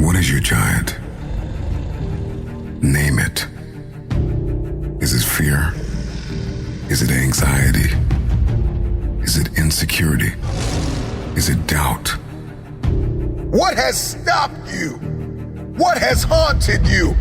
What is your giant? Name it. Is it fear? Is it anxiety? Is it insecurity? Is it doubt? What has stopped you? What has haunted you?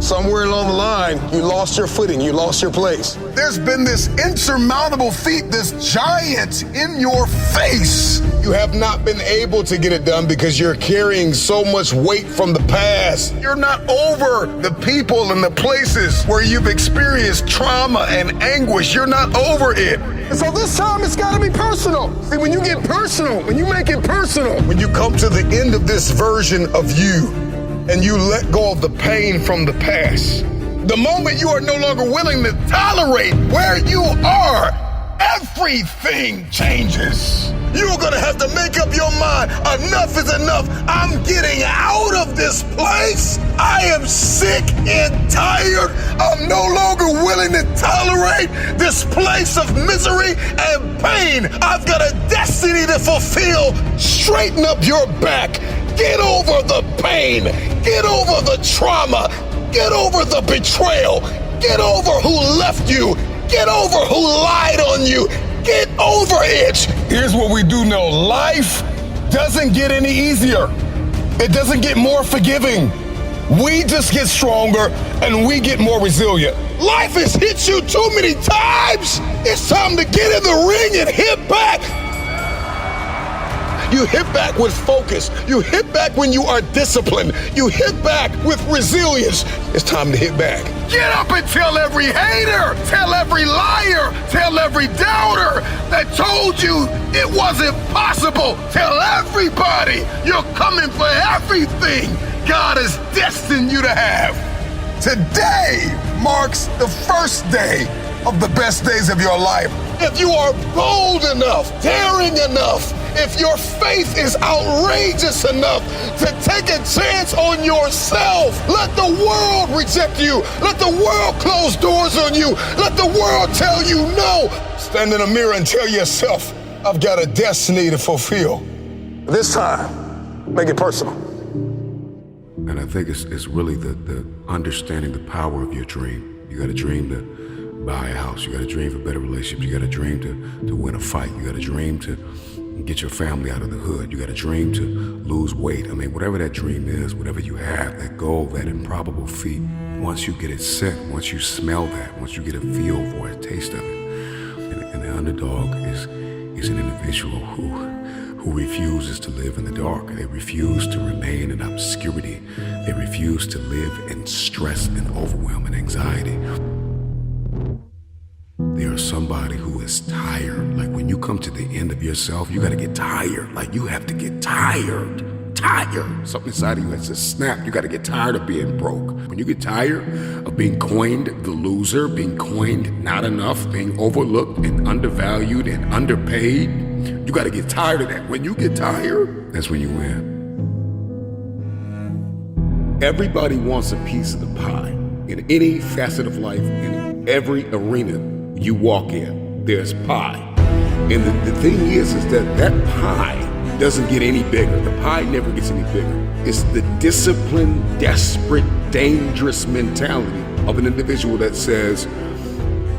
Somewhere along the line, you lost your footing, you lost your place. There's been this insurmountable feat, this giant in your face. You have not been able to get it done because you're carrying so much weight from the past. You're not over the people and the places where you've experienced trauma and anguish. You're not over it. And so this time it's gotta be personal. See, when you get personal, when you make it personal, when you come to the end of this version of you, and you let go of the pain from the past, the moment you are no longer willing to tolerate where you are, everything changes. You're gonna have to make up your mind. Enough is enough. I'm getting out of this place. I am sick and tired. I'm no longer willing to tolerate this place of misery and pain. I've got a destiny to fulfill. Straighten up your back. Get over the pain. Get over the trauma. Get over the betrayal. Get over who left you. Get over who lied on you. Get over it. here's what we do know. Life doesn't get any easier. It doesn't get more forgiving. We just get stronger and we get more resilient. Life has hit you too many times. It's time to get in the ring and hit back. You hit back with focus. You hit back when you are disciplined. You hit back with resilience. It's time to hit back. Get up and tell every hater, tell every liar, tell every doubter that told you it wasn't possible. Tell everybody you're coming for everything God has destined you to have. Today marks the first day of the best days of your life. If you are bold enough, daring enough, if your faith is outrageous enough to take a chance on yourself, let the world reject you. Let the world close doors on you. Let the world tell you no. Stand in a mirror and tell yourself, I've got a destiny to fulfill. This time, make it personal. And I think it's really the understanding the power of your dream. You got a dream to buy a house. You got a dream for better relationships. You got a dream to win a fight. You got a dream to get your family out of the hood. You got a dream to lose weight. I mean, whatever that dream is, whatever you have, that goal, that improbable feat, once you get it set, once you smell that, once you get a feel for it, a taste of it, and the underdog is an individual who refuses to live in the dark. They refuse to remain in obscurity. They refuse to live in stress and overwhelm and anxiety. They are somebody who is tired. Like when you come to the end of yourself, you gotta get tired. Like you have to get tired. Something inside of you has to snap. You gotta get tired of being broke. When you get tired of being coined the loser, being coined not enough, being overlooked and undervalued and underpaid, you gotta get tired of that. When you get tired, that's when you win. Everybody wants a piece of the pie. In any facet of life, in every arena you walk in, there's pie. And the thing is that pie doesn't get any bigger. The pie never gets any bigger. It's the disciplined, desperate, dangerous mentality of an individual that says,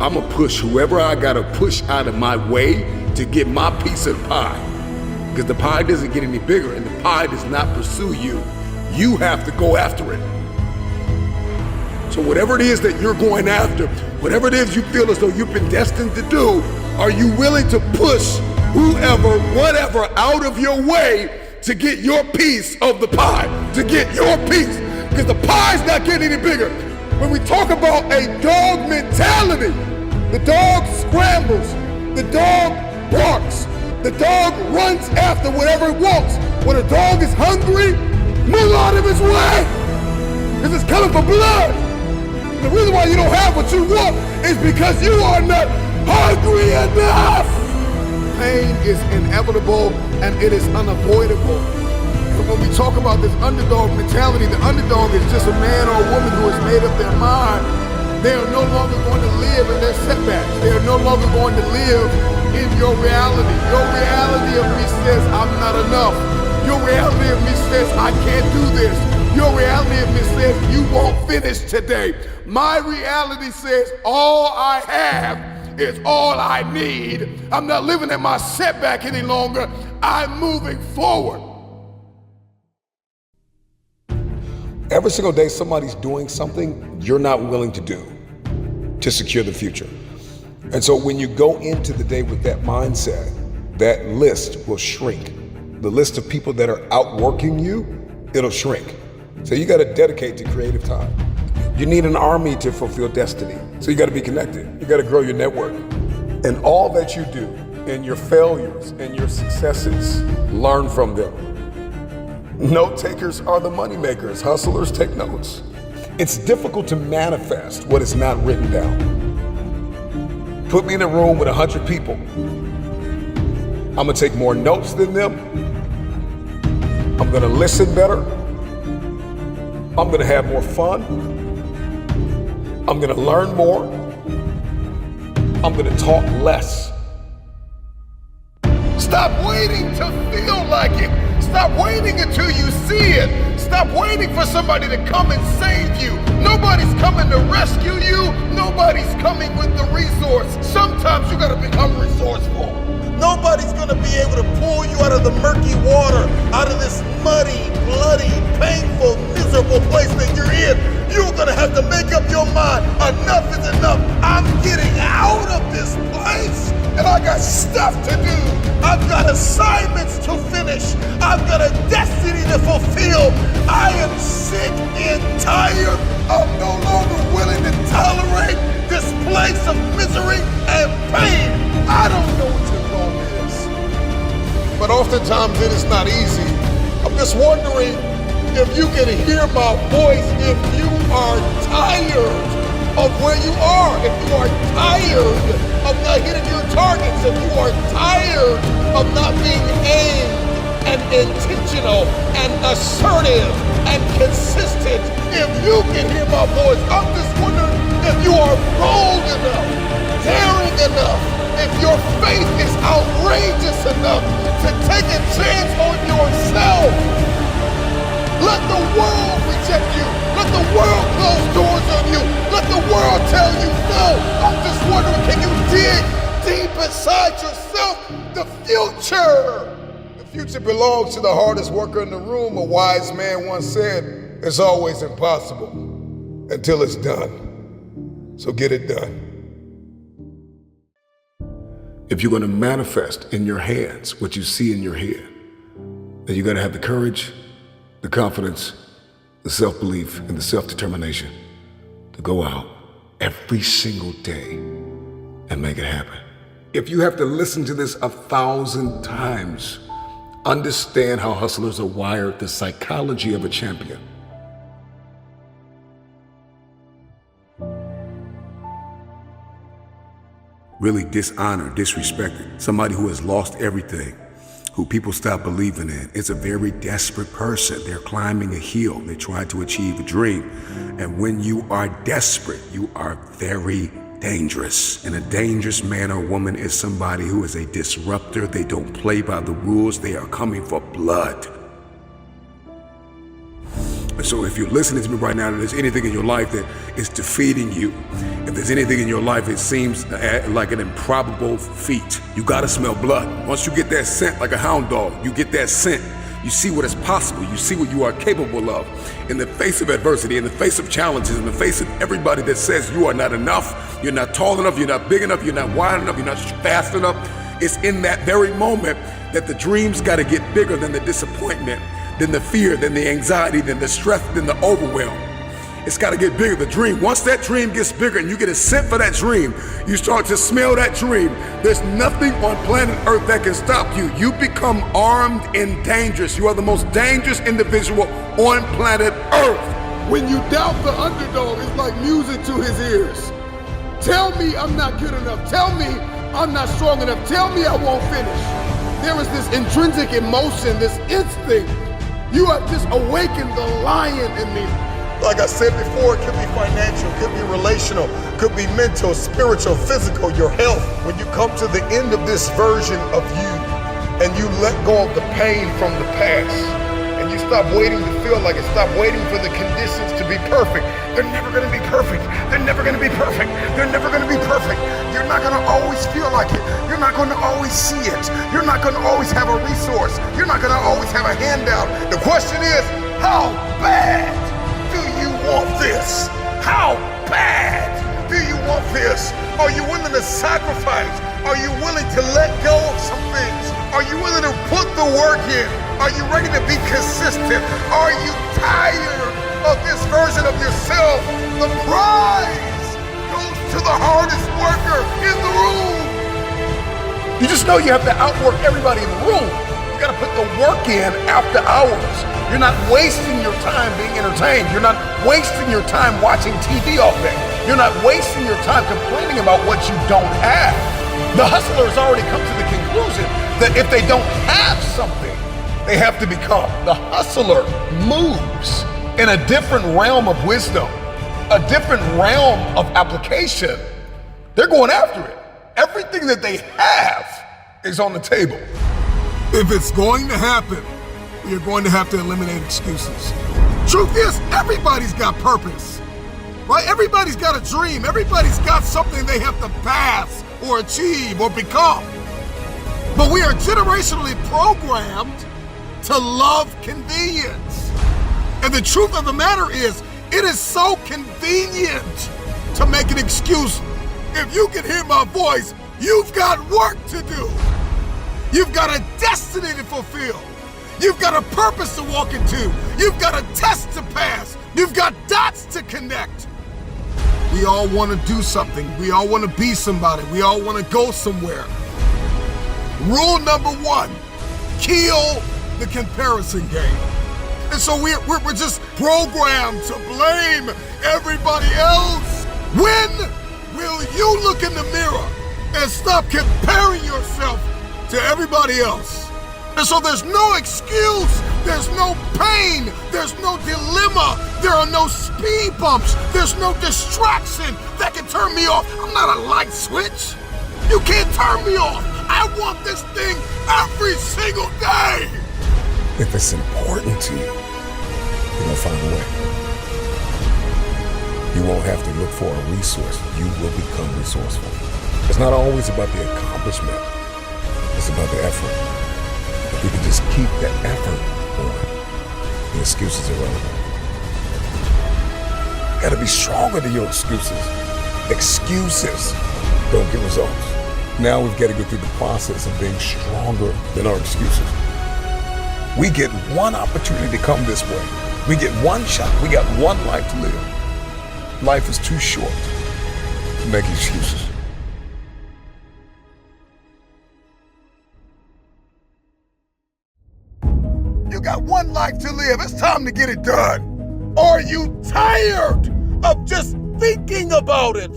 I'm gonna push whoever I gotta push out of my way to get my piece of the pie. Because the pie doesn't get any bigger and the pie does not pursue you. You have to go after it. So whatever it is that you're going after, whatever it is you feel as though you've been destined to do, are you willing to push whoever, whatever out of your way to get your piece of the pie, to get your piece? Because the pie's not getting any bigger. When we talk about a dog mentality, the dog scrambles, the dog barks, the dog runs after whatever it wants. When a dog is hungry, move out of its way, because it's coming for blood. The reason why you don't have what you want is because you are not hungry enough. Pain is inevitable and it is unavoidable. But when we talk about this underdog mentality, the underdog is just a man or a woman who has made up their mind. They are no longer going to live in their setbacks. They are no longer going to live in your reality. Your reality of me says I'm not enough. Your reality of me says I can't do this. Your reality of me says you won't finish today. My reality says all I have is all I need. I'm not living in my setback any longer. I'm moving forward. Every single day, somebody's doing something you're not willing to do to secure the future. And so when you go into the day with that mindset, that list will shrink. The list of people that are outworking you, it'll shrink. So you got to dedicate to creative time. You need an army to fulfill destiny. So you got to be connected. You got to grow your network. And all that you do, and your failures and your successes, learn from them. Note takers are the money makers. Hustlers take notes. It's difficult to manifest what is not written down. Put me in a room with 100 people. I'm gonna take more notes than them. I'm gonna listen better. I'm gonna have more fun. I'm gonna learn more. I'm gonna talk less. Stop waiting to feel like it. Stop waiting until you see it. Stop waiting for somebody to come and save you. Nobody's coming to rescue you. Nobody's coming with the resource. Sometimes you gotta become resourceful. Nobody's gonna be able to pull you out of the murky water, out of this muddy, bloody, painful, miserable place that you're in. You're gonna have to make up your mind. Enough is enough. I'm getting out of this place, and I got stuff to do. I've got assignments to finish. I've got a destiny to fulfill. I am sick and tired. I'm no longer willing to tolerate this place of misery and pain. I don't know what your goal is, but oftentimes it is not easy. I'm just wondering if you can hear my voice, if you are tired of where you are, if you are tired of not hitting your targets, if you are tired of not being aimed and intentional and assertive and consistent. If you can hear my voice, I'm just wondering if you are bold enough, daring enough, if your faith is outrageous enough to take a chance on yourself. Let the world reject you. Let the world close doors on you. Let the world tell you no. I'm just wondering, can you dig deep inside yourself the future? The future belongs to the hardest worker in the room. A wise man once said, it's always impossible until it's done. So get it done. If you're going to manifest in your hands what you see in your head, then you got to have the courage, the confidence, the self-belief, and the self-determination to go out every single day and make it happen. If you have to listen to this 1,000 times, understand how hustlers are wired, the psychology of a champion. Really dishonored, disrespected, somebody who has lost everything, who people stop believing in. It's a very desperate person. They're climbing a hill. They try to achieve a dream. And when you are desperate, you are very dangerous. And a dangerous man or woman is somebody who is a disruptor. They don't play by the rules. They are coming for blood. And so if you're listening to me right now and there's anything in your life that is defeating you, if there's anything in your life that seems like an improbable feat, you gotta smell blood. Once you get that scent like a hound dog, you get that scent, you see what is possible, you see what you are capable of. In the face of adversity, in the face of challenges, in the face of everybody that says you are not enough, you're not tall enough, you're not big enough, you're not wide enough, you're not fast enough, it's in that very moment that the dreams gotta get bigger than the disappointment, than the fear, than the anxiety, than the stress, than the overwhelm. It's gotta get bigger, the dream. Once that dream gets bigger and you get a scent for that dream, you start to smell that dream. There's nothing on planet Earth that can stop you. You become armed and dangerous. You are the most dangerous individual on planet Earth. When you doubt the underdog, it's like music to his ears. Tell me I'm not good enough. Tell me I'm not strong enough. Tell me I won't finish. There is this intrinsic emotion, this instinct. You have just awakened the lion in me. Like I said before, it could be financial, could be relational, could be mental, spiritual, physical, your health. When you come to the end of this version of you and you let go of the pain from the past and you Stop waiting to feel like it. Stop waiting for the conditions to be perfect. They're never going to be perfect. They're never going to be perfect. They're never going to be perfect. You're not going to always feel like it. You're not going to always see it. You're not going to always have a resource. You're not going to always have a handout. The question is, how bad do you want this? How bad do you want this? Are you willing to sacrifice? Are you willing to let go of some things? Are you willing to put the work in? Are you ready to be consistent? Are you tired of this version of yourself? The prize goes to the hardest worker in the room. You just know you have to outwork everybody in the room. You gotta put the work in after hours. You're not wasting your time being entertained. You're not wasting your time watching TV all day. You're not wasting your time complaining about what you don't have. The hustler has already come to the conclusion that if they don't have something, they have to become. The hustler moves in a different realm of wisdom, a different realm of application. They're going after it. Everything that they have is on the table. If it's going to happen, you're going to have to eliminate excuses. Truth is, everybody's got purpose, right? Everybody's got a dream. Everybody's got something they have to pass or achieve or become. But we are generationally programmed to love convenience. And the truth of the matter is, it is so convenient to make an excuse. If you can hear my voice, you've got work to do. You've got a destiny to fulfill. You've got a purpose to walk into. You've got a test to pass. You've got dots to connect. We all want to do something. We all want to be somebody. We all want to go somewhere. Rule number one, kill the comparison game. And so we're just programmed to blame everybody else. When will you look in the mirror and stop comparing yourself to everybody else? And so there's no excuse, there's no pain, there's no dilemma, there are no speed bumps, there's no distraction that can turn me off. I'm not a light switch. You can't turn me off. I want this thing every single day. If it's important to you, you're gonna find a way. You won't have to look for a resource. You will become resourceful. It's not always about the accomplishment. It's about the effort. If you can just keep that effort on, the excuses are irrelevant. You gotta be stronger than your excuses. Excuses don't get results. Now we've got to go through the process of being stronger than our excuses. We get one opportunity to come this way. We get one shot. We got one life to live. Life is too short to make excuses. You got one life to live. It's time to get it done. Are you tired of just thinking about it?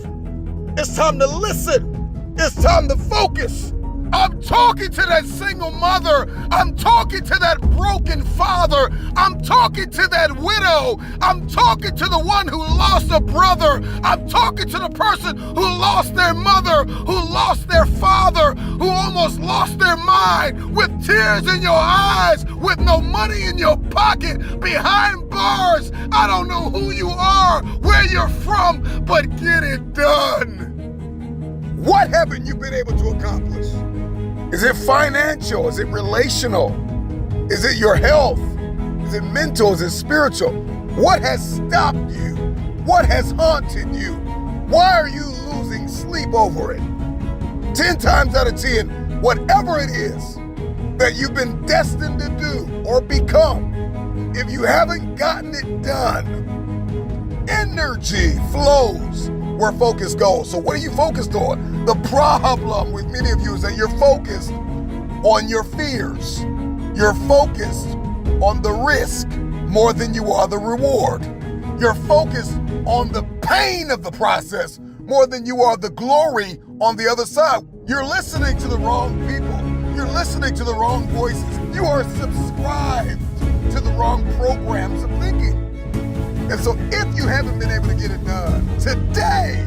It's time to listen. It's time to focus. I'm talking to that single mother. I'm talking to that broken father. I'm talking to that widow. I'm talking to the one who lost a brother. I'm talking to the person who lost their mother, who lost their father, who almost lost their mind, with tears in your eyes, with no money in your pocket, behind bars. I don't know who you are, where you're from, but get it done. What haven't you been able to accomplish? Is it financial? Is it relational? Is it your health? Is it mental? Is it spiritual? What has stopped you? What has haunted you? Why are you losing sleep over it? 10 times out of 10, whatever it is that you've been destined to do or become, if you haven't gotten it done, energy flows where focus goes. So what are you focused on? The problem with many of you is that you're focused on your fears. You're focused on the risk more than you are the reward. You're focused on the pain of the process more than you are the glory on the other side. You're listening to the wrong people. You're listening to the wrong voices. You are subscribed to the wrong programs of thinking. And so if you haven't been able to get it done, today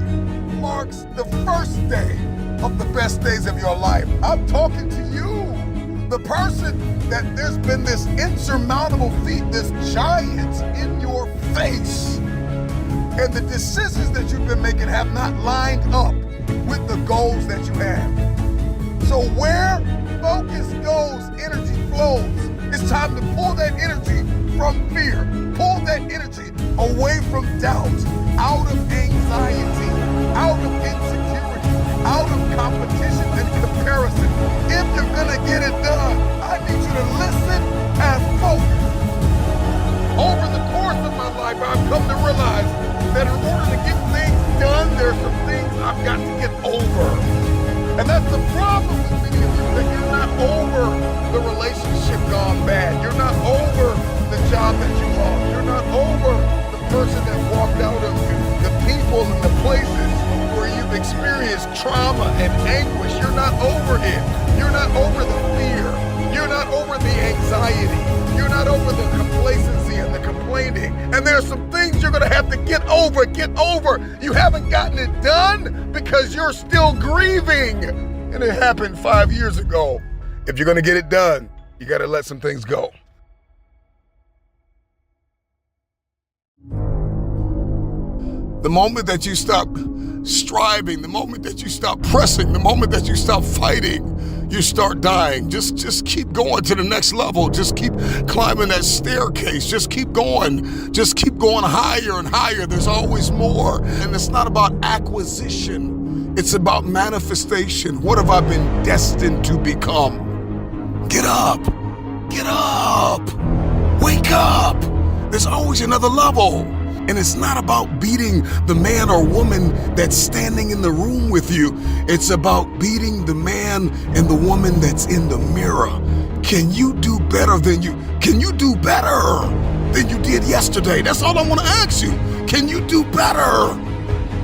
marks the first day of the best days of your life. I'm talking to you The person that there's been this insurmountable feat, this giant in your face, and the decisions that you've been making have not lined up with the goals that you have. So where focus goes, energy flows. It's time to pull that energy from fear, pull that energy away from doubt, out of anxiety, out of insecurity, out of competition and comparison. If you're gonna get it done, I need you to listen and focus. Over the course of my life, I've come to realize that in order to get things done, there's some things I've got to get over. And that's the problem with many of you, that you're not over the relationship gone bad. You're not over the job that you lost. You're not over the person that walked out of you, the people and the places where you've experienced trauma and anguish. You're not over it. You're not over the fear. You're not over the anxiety. You're not over the complacency and the complaining. And there's some things you're gonna have to get over, You haven't gotten it done because you're still grieving. And it happened 5 years ago. If you're gonna get it done, you gotta let some things go. The moment that you stop striving, the moment that you stop pressing, the moment that you stop fighting, you start dying. Just keep going to the next level. Just keep climbing that staircase. Just keep going. Just keep going higher and higher. There's always more. And it's not about acquisition. It's about manifestation. What have I been destined to become? Get up. Get up. Wake up. There's always another level. And it's not about beating the man or woman that's standing in the room with you. It's about beating the man and the woman that's in the mirror. Can you do better than you did yesterday? That's all I want to ask you. Can you do better?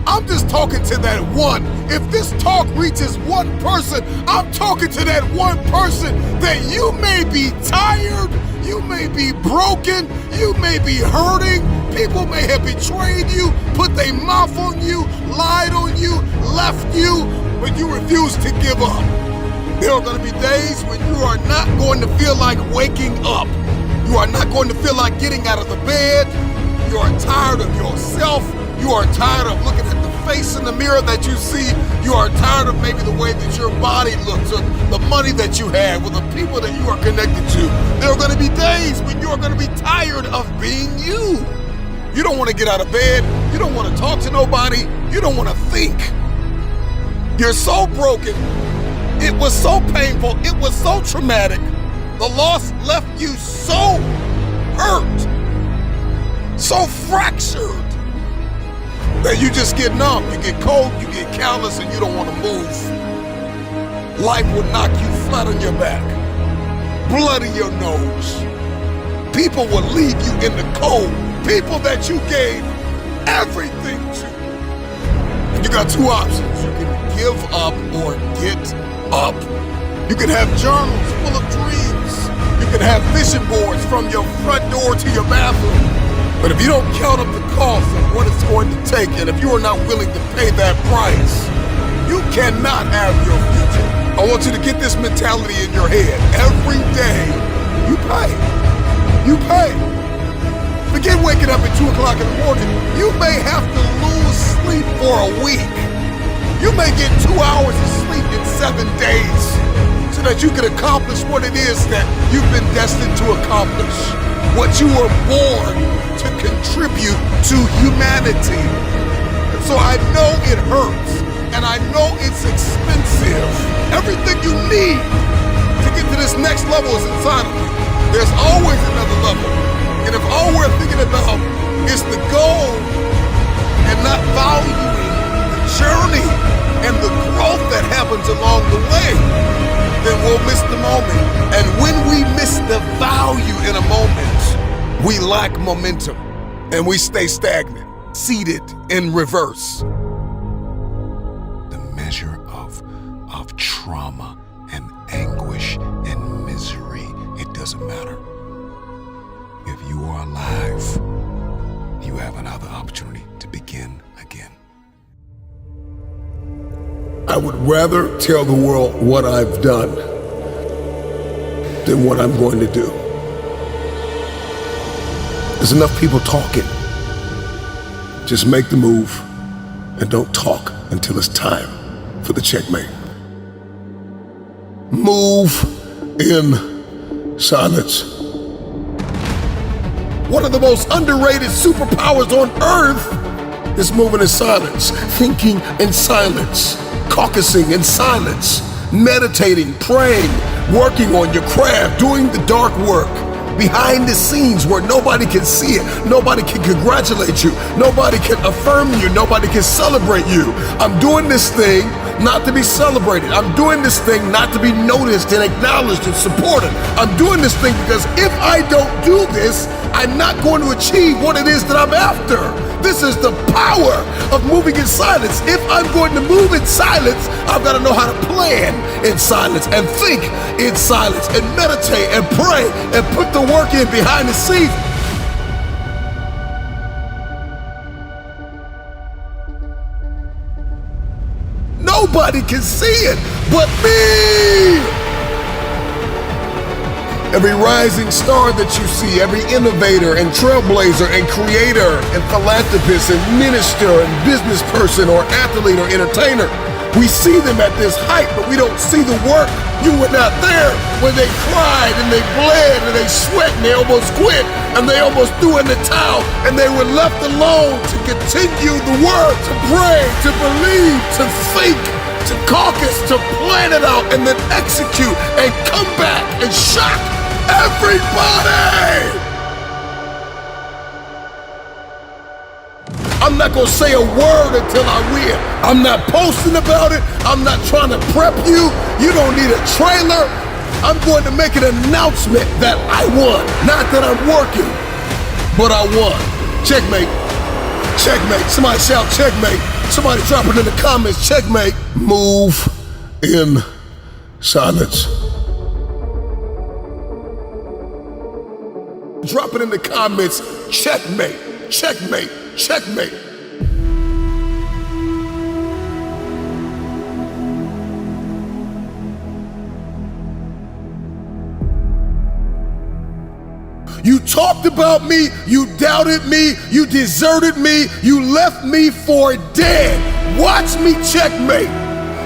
I'm just talking to that one. If this talk reaches one person, I'm talking to that one person that you may be tired, you may be broken, you may be hurting, people may have betrayed you, put their mouth on you, lied on you, left you, but you refuse to give up. There are going to be days when you are not going to feel like waking up. You are not going to feel like getting out of the bed. You are tired of yourself. You are tired of looking at the face in the mirror that you see. You are tired of maybe the way that your body looks, or the money that you have, or the people that you are connected to. There are going to be days when you are going to be tired of being you. You don't want to get out of bed. You don't want to talk to nobody. You don't want to think. You're so broken. It was so painful. It was so traumatic. The loss left you so hurt, so fractured, that you just get numb, you get cold, you get callous, and you don't want to move. Life will knock you flat on your back, blood in your nose. People will leave you in the cold, people that you gave everything to. And you got two options. You can give up or get up. You can have journals full of dreams. You can have vision boards from your front door to your bathroom. But if you don't count up the cost of what it's going to take, and if you are not willing to pay that price, you cannot have your future. I want you to get this mentality in your head. Every day, you pay. You pay. Forget waking up at 2 o'clock in the morning. You may have to lose sleep for a week. You may get 2 hours of sleep in 7 days so that you can accomplish what it is that you've been destined to accomplish. What you were born to contribute to humanity. And so I know it hurts, and I know it's expensive. Everything you need to get to this next level is inside of you. There's always another level. And if all we're thinking about is the goal and not valuing the journey and the growth that happens along the way, then we'll miss the moment. And when we miss the value in a moment, we lack momentum and we stay stagnant, seated in reverse. The measure of trauma and anguish and misery, it doesn't matter. If you are alive, you have another opportunity to begin again. I would rather tell the world what I've done than what I'm going to do. There's enough people talking. Just make the move and don't talk until it's time for the checkmate. Move in silence. One of the most underrated superpowers on earth is moving in silence, thinking in silence, caucusing in silence, meditating, praying, working on your craft, doing the dark work, behind the scenes where nobody can see it, nobody can congratulate you, nobody can affirm you, nobody can celebrate you. I'm doing this thing not to be celebrated. I'm doing this thing not to be noticed and acknowledged and supported. I'm doing this thing because if I don't do this, I'm not going to achieve what it is that I'm after. This is the power of moving in silence. If I'm going to move in silence, I've got to know how to plan in silence and think in silence and meditate and pray and put the work in behind the scenes. Nobody can see it but me. Every rising star that you see, every innovator and trailblazer and creator and philanthropist and minister and business person or athlete or entertainer, we see them at this height, but we don't see the work. You were not there when they cried and they bled and they sweat and they almost quit and they almost threw in the towel and they were left alone to continue the work, to pray, to believe, to think, to caucus, to plan it out and then execute and come back and shock everybody! I'm not gonna say a word until I win. I'm not posting about it. I'm not trying to prep you. You don't need a trailer. I'm going to make an announcement that I won. Not that I'm working, but I won. Checkmate. Checkmate. Somebody shout checkmate. Somebody drop it in the comments. Checkmate. Move in silence. Drop it in the comments. Checkmate. Checkmate. Checkmate. You talked about me, you doubted me, you deserted me, you left me for dead. Watch me checkmate.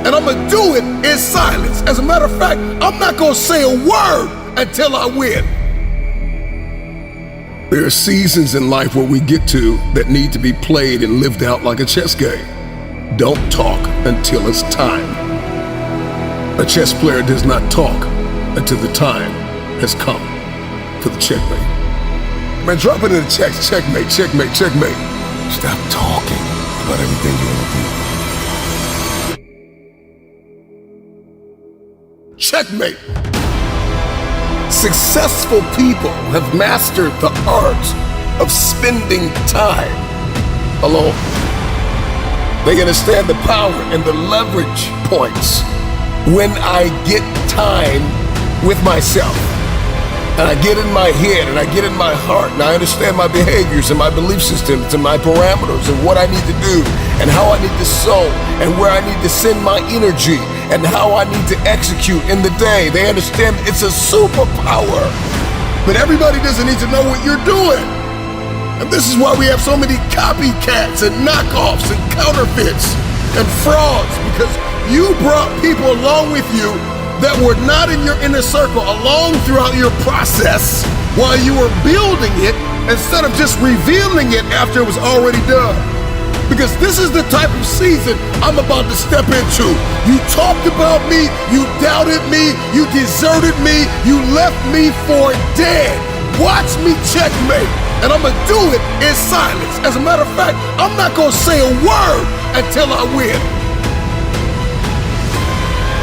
And I'm gonna do it in silence. As a matter of fact, I'm not gonna say a word until I win. There are seasons in life where we get to that need to be played and lived out like a chess game. Don't talk until it's time. A chess player does not talk until the time has come for the checkmate. Man, drop it in the checks. Checkmate, checkmate, checkmate. Stop talking about everything you want to do. Checkmate. Successful people have mastered the art of spending time alone. They understand the power and the leverage points when I get time with myself. And I get in my head and I get in my heart and I understand my behaviors and my belief systems and my parameters and what I need to do and how I need to sow and where I need to send my energy and how I need to execute in the day. They understand it's a superpower. But everybody doesn't need to know what you're doing. And this is why we have so many copycats and knockoffs and counterfeits and frauds, because you brought people along with you that were not in your inner circle along throughout your process while you were building it instead of just revealing it after it was already done. Because this is the type of season I'm about to step into. You talked about me, you doubted me, you deserted me, you left me for dead. Watch me checkmate, and I'm gonna do it in silence. As a matter of fact, I'm not gonna say a word until I win.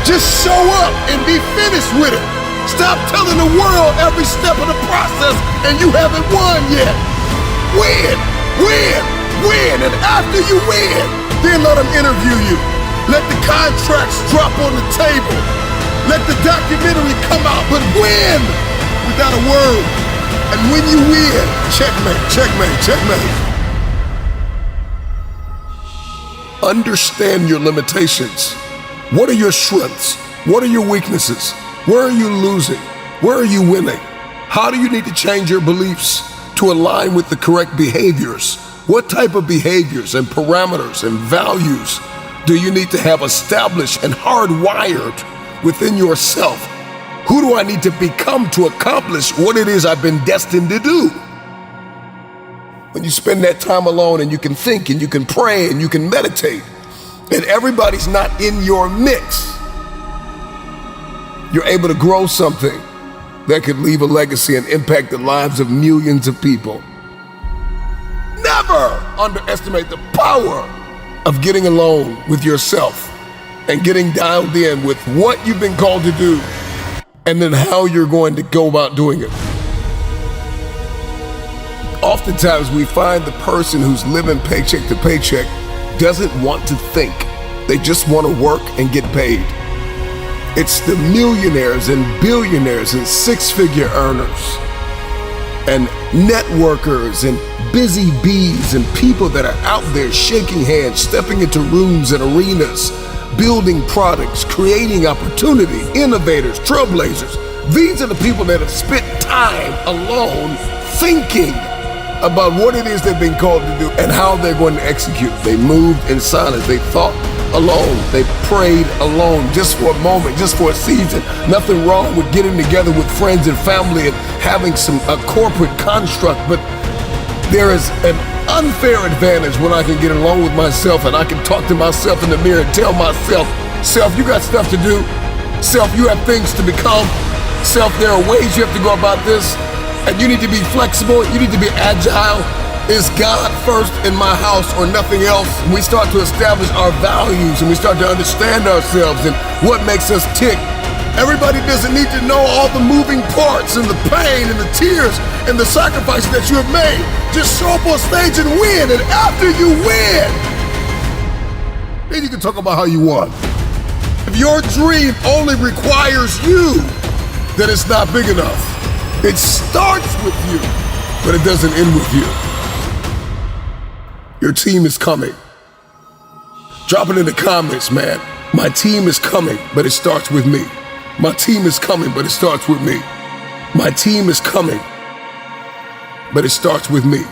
Just show up and be finished with it. Stop telling the world every step of the process and you haven't won yet. Win, win, win, and after you win, then let them interview you. Let the contracts drop on the table. Let the documentary come out, but win without a word. And when you win, checkmate, checkmate, checkmate. Understand your limitations. What are your strengths? What are your weaknesses? Where are you losing? Where are you winning? How do you need to change your beliefs to align with the correct behaviors? What type of behaviors and parameters and values do you need to have established and hardwired within yourself? Who do I need to become to accomplish what it is I've been destined to do? When you spend that time alone and you can think and you can pray and you can meditate, and everybody's not in your mix, you're able to grow something that could leave a legacy and impact the lives of millions of people. Never underestimate the power of getting alone with yourself and getting dialed in with what you've been called to do and then how you're going to go about doing it. Oftentimes we find the person who's living paycheck to paycheck doesn't want to think. They just want to work and get paid. It's the millionaires and billionaires and six-figure earners and networkers and busy bees and people that are out there shaking hands, stepping into rooms and arenas, building products, creating opportunity, innovators, trailblazers. These are the people that have spent time alone thinking about what it is they've been called to do and how they're going to execute. They moved in silence. They thought alone. They prayed alone, just for a moment, just for a season. Nothing wrong with getting together with friends and family and having a corporate construct, but there is an unfair advantage when I can get along with myself and I can talk to myself in the mirror and tell myself, self, you got stuff to do. Self, you have things to become. Self, there are ways you have to go about this. And you need to be flexible, you need to be agile. Is God first in my house or nothing else? And we start to establish our values and we start to understand ourselves and what makes us tick. Everybody doesn't need to know all the moving parts and the pain and the tears and the sacrifices that you have made. Just show up on stage and win. And after you win, then you can talk about how you won. If your dream only requires you, then it's not big enough. It starts with you, but it doesn't end with you. Your team is coming. Drop it in the comments, man. My team is coming, but it starts with me. My team is coming, but it starts with me. My team is coming, but it starts with me.